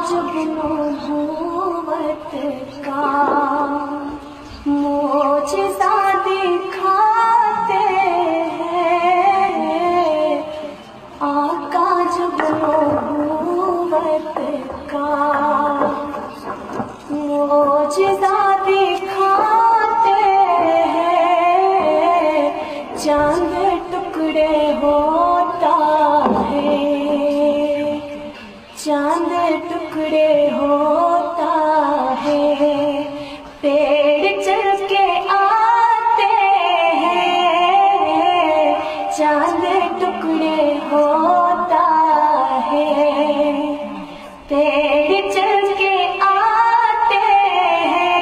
जब नबूवत का मोजज़ा दिखाते हैं, आका जब नबूवत का मोजज़ा दिखाते हैं, चांद टुकड़े होता है, चांद टुकड़े होता है, पेड़ चल के आते हैं, चांद टुकड़े होता है, पेड़ चल के आते हैं,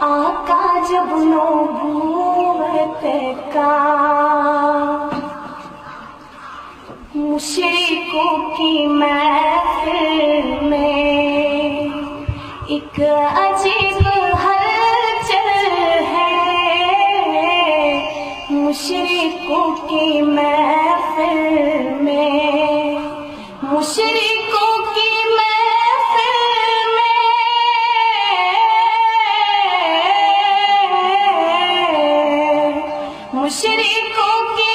आका जब नबूवत का। मुशरिकों की महफिल में एक अजीब हलचल है, मुशरिकों की महफिल में, मुशरिकों की महफिल में मुशरिकों की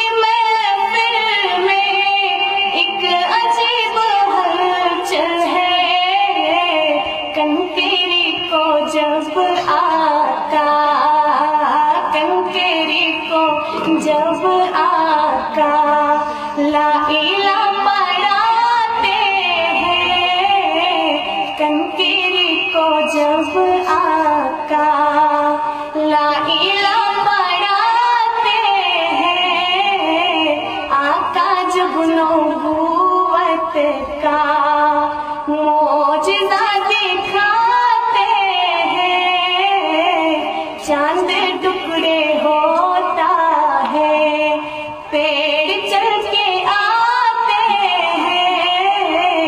जब आका, कंकेरी को जब आका ला इला पढ़ाते हैं, कंकेरी को जब आका ला इला पढ़ाते हैं, आका जब नबूवत का मोजज़ा दिखाते हैं, चांद टुकड़े होता है, पेड़ चल के आते हैं,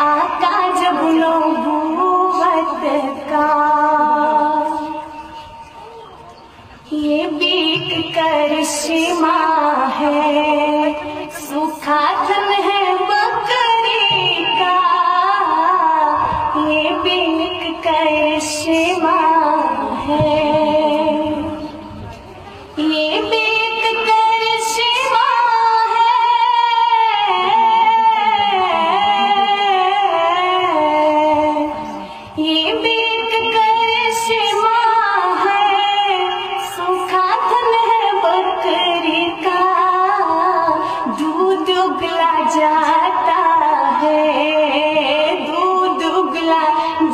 आका जब नबूवत का। ये भी एक करिश्मा है, सूखा धन है बकरी का, ये भी एक करिश्मा है, ये भी एक करिश्मा है, ये भी एक करिश्मा है, सूखा धन है बकरी का, दूध उगला जाता है, दूध उगला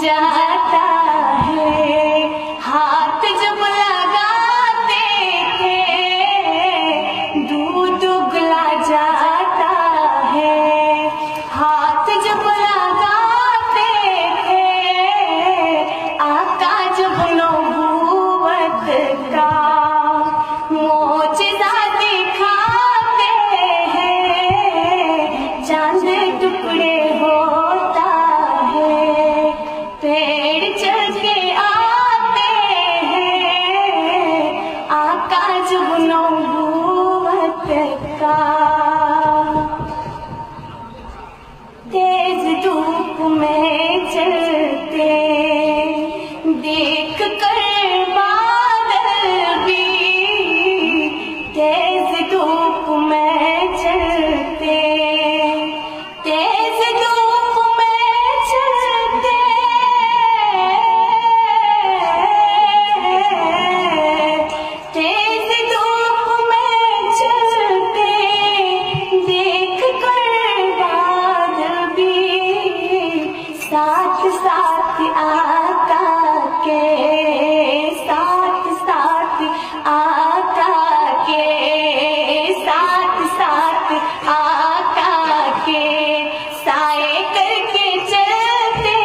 जाता है, हाथ जब लगाते थे दूध उगला जाता है, हाथ जब लगाते थे, आका जब नबूवत का मोजज़ा दिखाते हैं, चांद टुकड़े होता है, पेड़ चल के आते हैं, आका जब नबूवत का। तेज धूप में चलते देख कर बादल भी, तेज धूप में चलते, तेज धूप में चलते, तेज धूप में चलते देख कर बादल भी, साथ साथ आका के, साथ साथ आका के, साथ साथ आका के साए करके चलते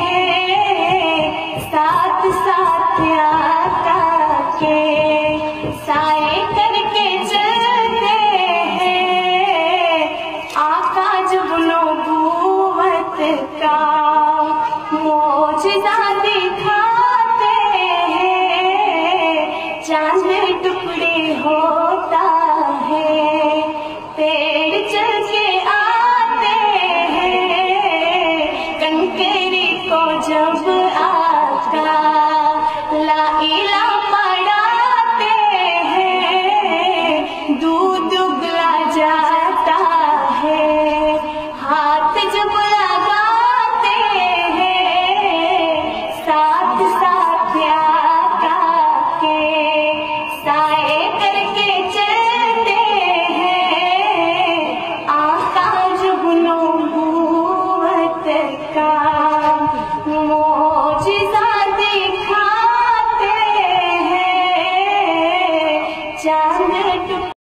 हैं, साथ साथ आका के साए करके चलते हैं, आका जब नबूवत का।